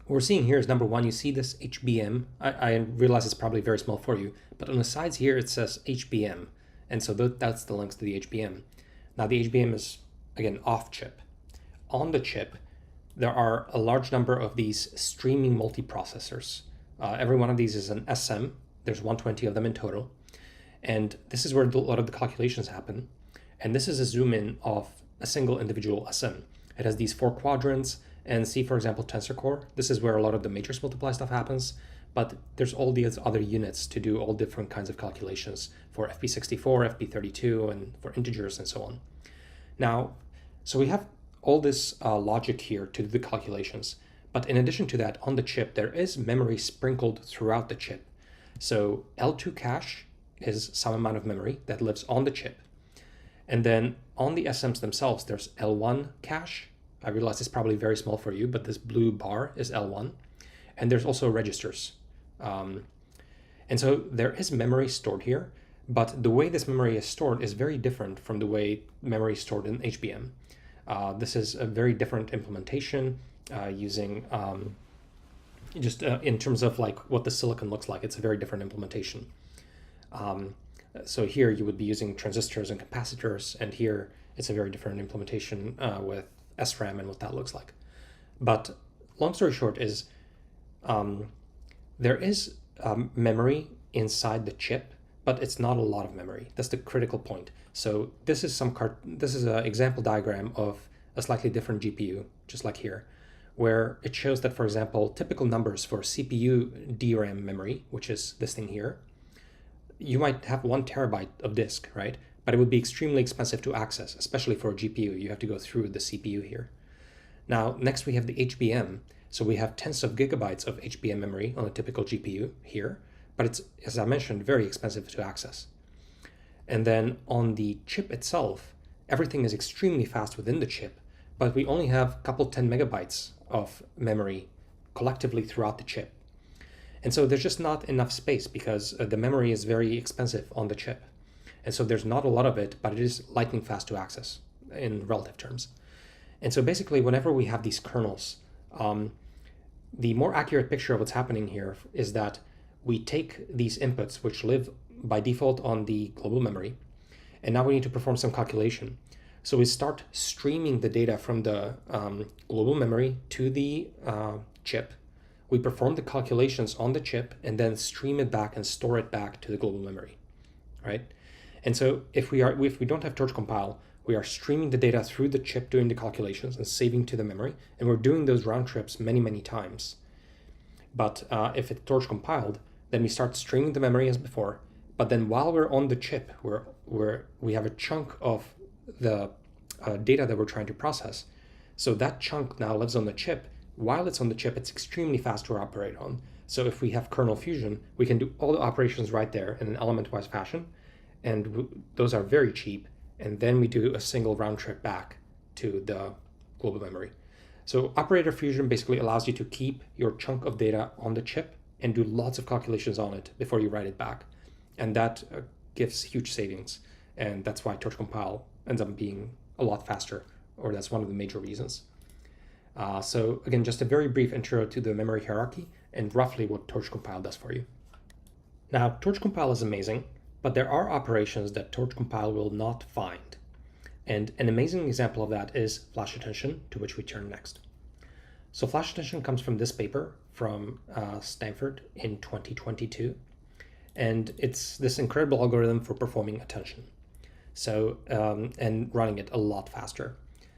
what we're seeing here is, number one, you see this HBM. I realize it's probably very small for you, but on the sides here it says HBM. And so that's the links to the HBM. Now the HBM is, again, off chip. On the chip, there are a large number of these streaming multiprocessors. Every one of these is an SM. There's 120 of them in total. And this is where a lot of the calculations happen. And this is a zoom in of a single individual SM. It has these 4 quadrants, and see, for example, Tensor Core. This is where a lot of the matrix multiply stuff happens, but there's all these other units to do all different kinds of calculations for FP64, FP32, and for integers and so on. Now, so we have all this logic here to do the calculations, but in addition to that, on the chip, there is memory sprinkled throughout the chip. So L2 cache is some amount of memory that lives on the chip. And then on the SMs themselves, there's L1 cache. I realize it's probably very small for you, but this blue bar is L1. And there's also registers. And so there is memory stored here, but the way this memory is stored is very different from the way memory is stored in HBM. This is a very different implementation using just in terms of like what the silicon looks like, it's a very different implementation. So here you would be using transistors and capacitors, and here it's a very different implementation with SRAM and what that looks like. But long story short is there is memory inside the chip, but it's not a lot of memory. That's the critical point. So this is an example diagram of a slightly different GPU, just like here, where it shows that, for example, typical numbers for CPU DRAM memory, which is this thing here, you might have 1 terabyte of disk, right? But it would be extremely expensive to access, especially for a GPU. You have to go through the CPU here. Now, next we have the HBM. So we have tens of gigabytes of HBM memory on a typical GPU here, but it's, as I mentioned, very expensive to access. And then on the chip itself, everything is extremely fast within the chip, but we only have a couple 10 megabytes of memory collectively throughout the chip. And so there's just not enough space because the memory is very expensive on the chip. And so there's not a lot of it, but it is lightning fast to access in relative terms. And so basically, whenever we have these kernels, the more accurate picture of what's happening here is that we take these inputs, which live by default on the global memory, and now we need to perform some calculation. So we start streaming the data from the global memory to the chip. We perform the calculations on the chip and then stream it back and store it back to the global memory, right? And so if we don't have Torch Compile, we are streaming the data through the chip doing the calculations and saving to the memory, and we're doing those round trips many, many times. But if it's Torch compiled, then we start streaming the memory as before, but then while we're on the chip, we have a chunk of the data that we're trying to process. So that chunk now lives on the chip. While it's on the chip, it's extremely fast to operate on. So if we have kernel fusion, we can do all the operations right there in an element-wise fashion, and those are very cheap. And then we do a single round trip back to the global memory. So operator fusion basically allows you to keep your chunk of data on the chip and do lots of calculations on it before you write it back. And that gives huge savings. And that's why Torch Compile ends up being a lot faster, or that's one of the major reasons. So again, just a very brief intro to the memory hierarchy and roughly what Torch Compile does for you. Now, Torch Compile is amazing, but there are operations that Torch Compile will not find. And an amazing example of that is flash attention, to which we turn next. So flash attention comes from this paper from Stanford in 2022. And it's this incredible algorithm for performing attention. So, and running it a lot faster.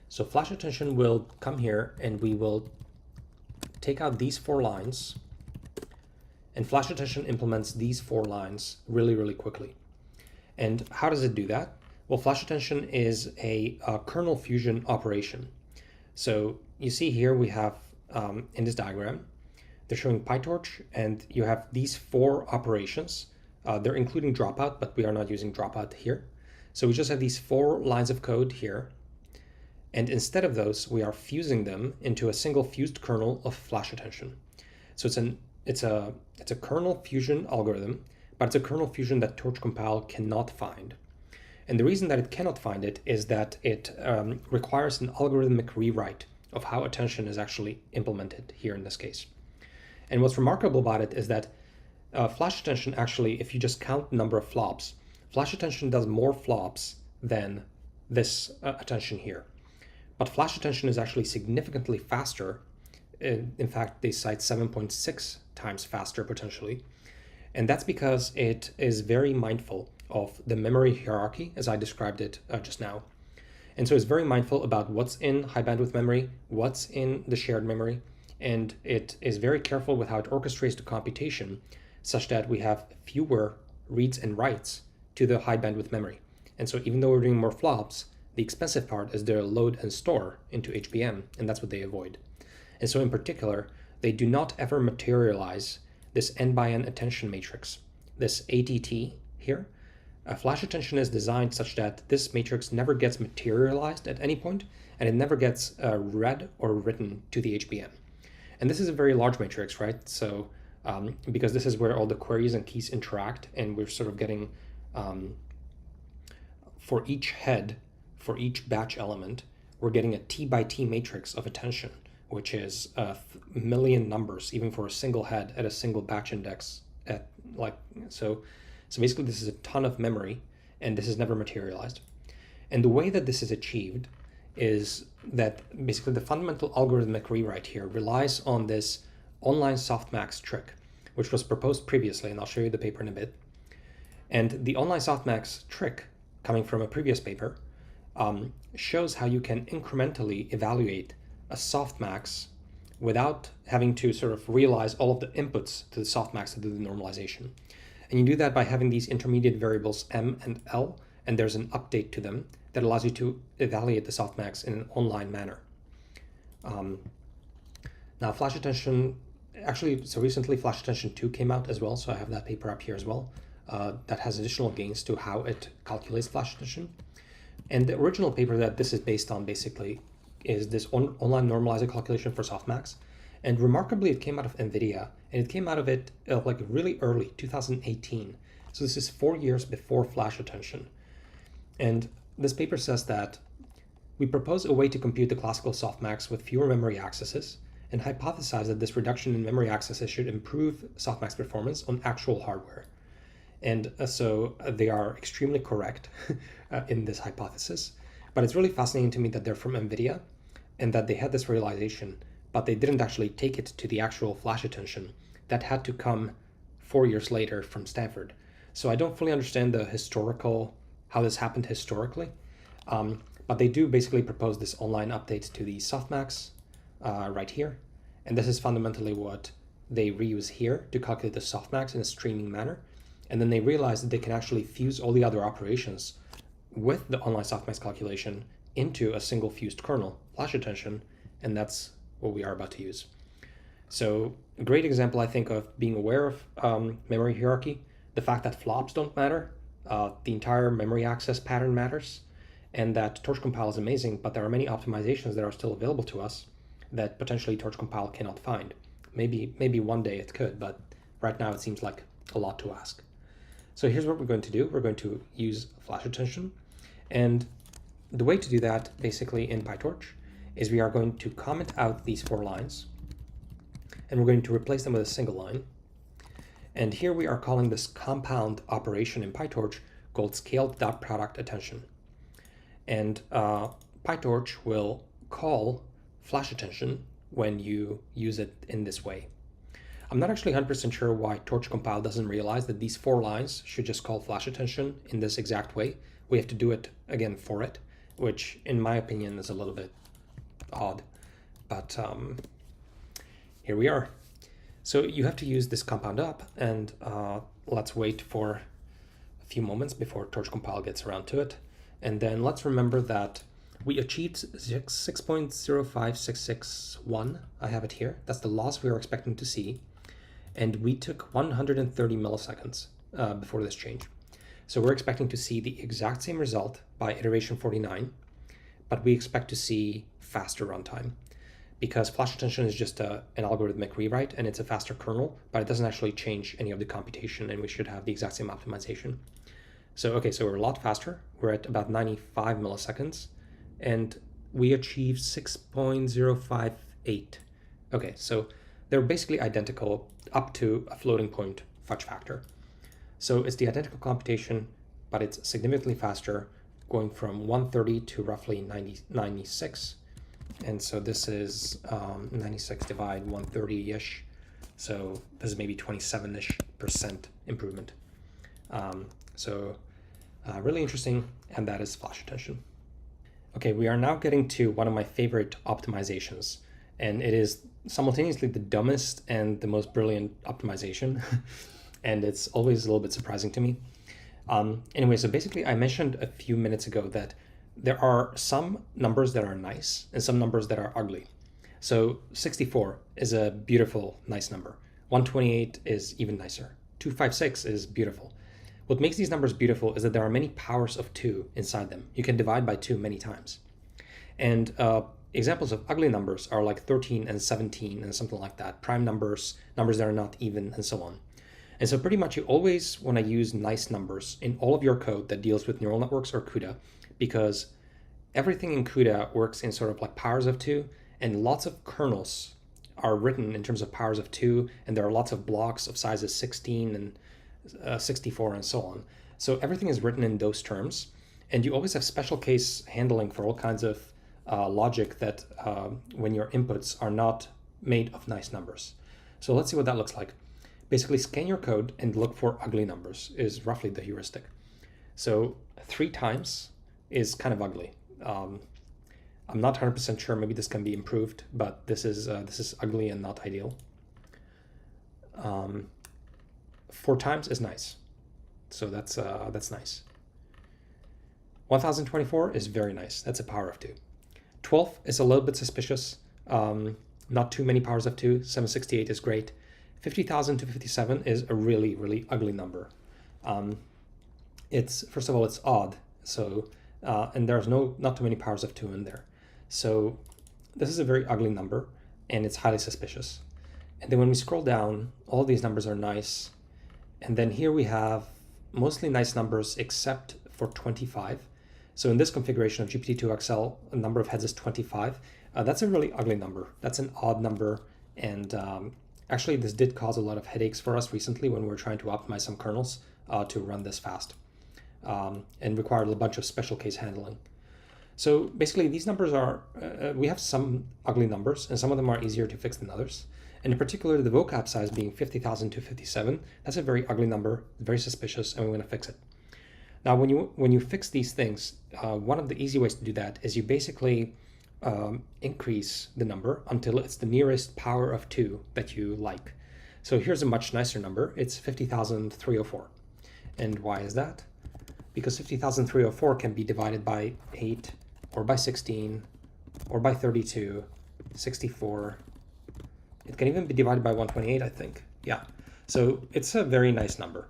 So flash attention will come here and we will take out these 4 lines, and flash attention implements these 4 lines really, really quickly. And how does it do that? Well, flash attention is a kernel fusion operation. So you see here we have in this diagram, they're showing PyTorch, and you have these 4 operations. They're including dropout, but we are not using dropout here. So we just have these 4 lines of code here. And instead of those, we are fusing them into a single fused kernel of flash attention. So it's a kernel fusion algorithm, but it's a kernel fusion that Torch Compile cannot find. And the reason that it cannot find it is that it requires an algorithmic rewrite of how attention is actually implemented here in this case. And what's remarkable about it is that flash attention actually, if you just count the number of flops, flash attention does more flops than this attention here. But flash attention is actually significantly faster. In fact, they cite 7.6 times faster potentially. And that's because it is very mindful of the memory hierarchy as I described it just now. And so it's very mindful about what's in high bandwidth memory, what's in the shared memory, and it is very careful with how it orchestrates the computation such that we have fewer reads and writes to the high bandwidth memory. And so even though we're doing more flops, the expensive part is their load and store into HBM, and that's what they avoid. And so in particular, they do not ever materialize this n by n attention matrix, this ATT here. Flash attention is designed such that this matrix never gets materialized at any point, and it never gets read or written to the HBM. And this is a very large matrix, right? So because this is where all the queries and keys interact, and we're sort of getting, for each head, for each batch element, we're getting a T by T matrix of attention which is a million numbers, even for a single head at a single batch index. So basically, this is a ton of memory, and this is never materialized. And the way that this is achieved is that basically the fundamental algorithmic rewrite here relies on this online softmax trick, which was proposed previously, and I'll show you the paper in a bit. And the online softmax trick, coming from a previous paper, shows how you can incrementally evaluate a softmax without having to sort of realize all of the inputs to the softmax to do the normalization. And you do that by having these intermediate variables m and l, and there's an update to them that allows you to evaluate the softmax in an online manner. Now, flash attention, actually, so recently Flash Attention 2 came out as well, so I have that paper up here as well. That has additional gains to how it calculates flash attention. And the original paper that this is based on basically is this online normalizer calculation for softmax. And remarkably, it came out of NVIDIA, and it came out of it like really early, 2018. So this is 4 years before flash attention. And this paper says that we propose a way to compute the classical softmax with fewer memory accesses and hypothesize that this reduction in memory accesses should improve softmax performance on actual hardware. And so they are extremely correct in this hypothesis. But it's really fascinating to me that they're from NVIDIA and that they had this realization, but they didn't actually take it to the actual flash attention. That had to come 4 years later from Stanford. So I don't fully understand how this happened historically, but they do basically propose this online update to the softmax right here. And this is fundamentally what they reuse here to calculate the softmax in a streaming manner. And then they realize that they can actually fuse all the other operations with the online softmax calculation into a single fused kernel, flash attention, and that's what we are about to use. So a great example, I think, of being aware of memory hierarchy, the fact that flops don't matter, the entire memory access pattern matters, and that Torch Compile is amazing, but there are many optimizations that are still available to us that potentially Torch Compile cannot find. Maybe one day it could, but right now it seems like a lot to ask. So here's what we're going to do. We're going to use flash attention. And the way to do that basically in PyTorch is we are going to comment out these 4 lines, and we're going to replace them with a single line. And here we are calling this compound operation in PyTorch called scaled.product attention. And PyTorch will call flash attention when you use it in this way. I'm not actually 100% sure why Torch Compile doesn't realize that these 4 lines should just call flash attention in this exact way. We have to do it again for it, which in my opinion is a little bit odd, but here we are. So you have to use this compound up, and let's wait for a few moments before Torch Compile gets around to it. And then let's remember that we achieved 6.05661. I have it here. That's the loss we were expecting to see. And we took 130 milliseconds before this change. So we're expecting to see the exact same result by iteration 49, but we expect to see faster runtime because flash attention is just an algorithmic rewrite and it's a faster kernel, but it doesn't actually change any of the computation, and we should have the exact same optimization. So, okay, so we're a lot faster. We're at about 95 milliseconds, and we achieved 6.058. Okay, so they're basically identical up to a floating point fudge factor. So it's the identical computation, but it's significantly faster, going from 130 to roughly 96. And so this is 96 divide 130-ish. So this is maybe 27-ish% improvement. Really interesting, and that is flash attention. Okay, we are now getting to one of my favorite optimizations, and it is simultaneously the dumbest and the most brilliant optimization, and it's always a little bit surprising to me. Anyway, so basically I mentioned a few minutes ago that there are some numbers that are nice and some numbers that are ugly. So 64 is a beautiful, nice number. 128 is even nicer. 256 is beautiful. What makes these numbers beautiful is that there are many powers of 2 inside them. You can divide by 2 many times. And examples of ugly numbers are like 13 and 17 and something like that. Prime numbers, numbers that are not even, and so on. And so pretty much you always want to use nice numbers in all of your code that deals with neural networks or CUDA, because everything in CUDA works in sort of like powers of 2, and lots of kernels are written in terms of powers of 2, and there are lots of blocks of sizes 16 and 64 and so on. So everything is written in those terms, and you always have special case handling for all kinds of logic that when your inputs are not made of nice numbers. So let's see what that looks like. Basically, scan your code and look for ugly numbers is roughly the heuristic. So 3 times is kind of ugly. I'm not 100% sure. Maybe this can be improved, but this is ugly and not ideal. 4 times is nice, so that's nice. 1024 is very nice. That's a power of 2. 12 is a little bit suspicious. Not too many powers of 2. 768 is great. 50,257 is a really, really ugly number. It's, first of all, it's odd. So and there's not too many powers of 2 in there. So this is a very ugly number, and it's highly suspicious. And then when we scroll down, all these numbers are nice. And then here we have mostly nice numbers except for 25. So in this configuration of GPT-2XL, a number of heads is 25. That's a really ugly number. That's an odd number. And actually, this did cause a lot of headaches for us recently when we were trying to optimize some kernels to run this fast, and required a bunch of special case handling. So basically, these numbers are, we have some ugly numbers, and some of them are easier to fix than others. And in particular, the vocab size being 50,257, that's a very ugly number, very suspicious, and we want to fix it. Now, when you fix these things, one of the easy ways to do that is you basically increase the number until it's the nearest power of 2 that you like. So here's a much nicer number. It's 50,304. And why is that? Because 50,304 can be divided by 8, or by 16, or by 32, 64. It can even be divided by 128, I think. Yeah. So it's a very nice number.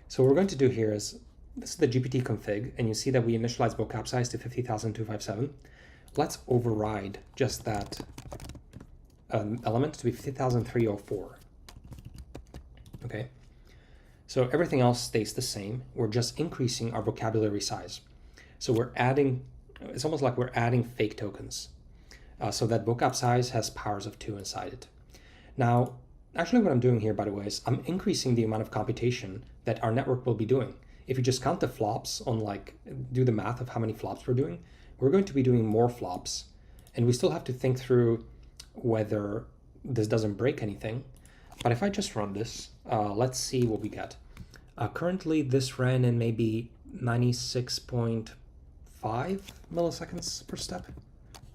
So what we're going to do here is, this is the GPT config, and you see that we initialize vocab size to 50,257. Let's override just that element to be 50,304. Okay. So everything else stays the same. We're just increasing our vocabulary size. So we're adding, it's almost like we're adding fake tokens. So that vocab size has powers of 2 inside it. Now, actually what I'm doing here, by the way, is I'm increasing the amount of computation that our network will be doing. If you just count the flops on, like, do the math of how many flops we're doing, we're going to be doing more flops. And we still have to think through whether this doesn't break anything. But if I just run this, let's see what we get. Currently, this ran in maybe 96.5 milliseconds per step.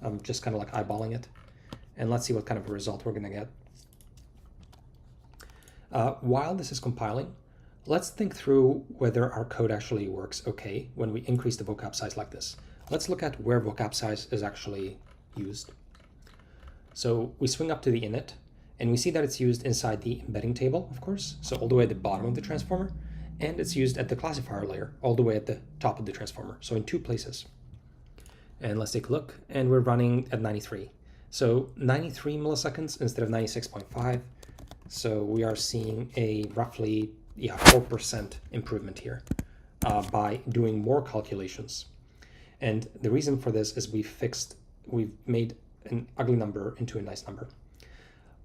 I'm just kind of like eyeballing it. And let's see what kind of a result we're going to get. While this is compiling, let's think through whether our code actually works okay when we increase the vocab size like this. Let's look at where vocab size is actually used. So we swing up to the init, and we see that it's used inside the embedding table, of course, so all the way at the bottom of the transformer, and it's used at the classifier layer, all the way at the top of the transformer, so in 2 places. And let's take a look, and we're running at 93. So 93 milliseconds instead of 96.5. So we are seeing a roughly 4% improvement here by doing more calculations. And the reason for this is we've made an ugly number into a nice number.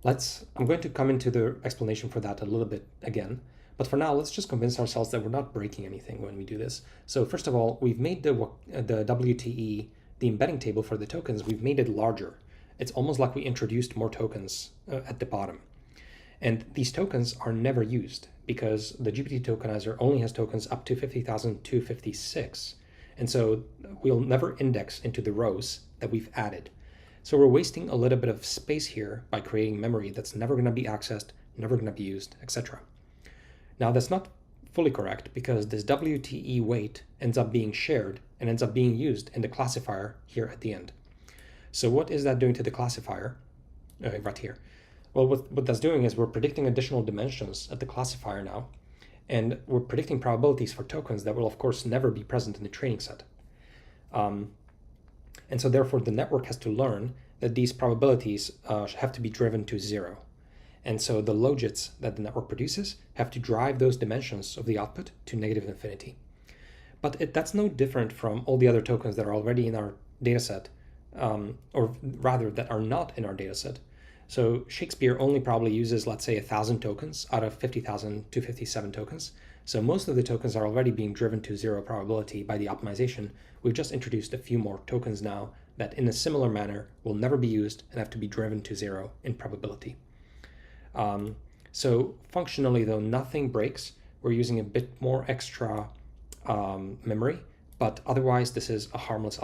I'm going to come into the explanation for that a little bit again. But for now, let's just convince ourselves that we're not breaking anything when we do this. So first of all, we've made the WTE, the embedding table for the tokens, we've made it larger. It's almost like we introduced more tokens at the bottom. And these tokens are never used because the GPT tokenizer only has tokens up to 50,256. And so we'll never index into the rows that we've added. So we're wasting a little bit of space here by creating memory that's never going to be accessed, never going to be used, etc. Now that's not fully correct because this WTE weight ends up being shared and ends up being used in the classifier here at the end. So what is that doing to the classifier right here? Well, what that's doing is we're predicting additional dimensions at the classifier now, and we're predicting probabilities for tokens that will, of course, never be present in the training set. And so therefore, the network has to learn that these probabilities have to be driven to 0. And so the logits that the network produces have to drive those dimensions of the output to negative infinity. But that's no different from all the other tokens that are already in our dataset or rather that are not in our data set. So Shakespeare only probably uses, let's say, 1,000 tokens out of 50,257 tokens. So most of the tokens are already being driven to zero probability by the optimization. We've just introduced a few more tokens now that in a similar manner will never be used and have to be driven to zero in probability. So functionally, though, nothing breaks. We're using a bit more extra memory, but otherwise this is a harmless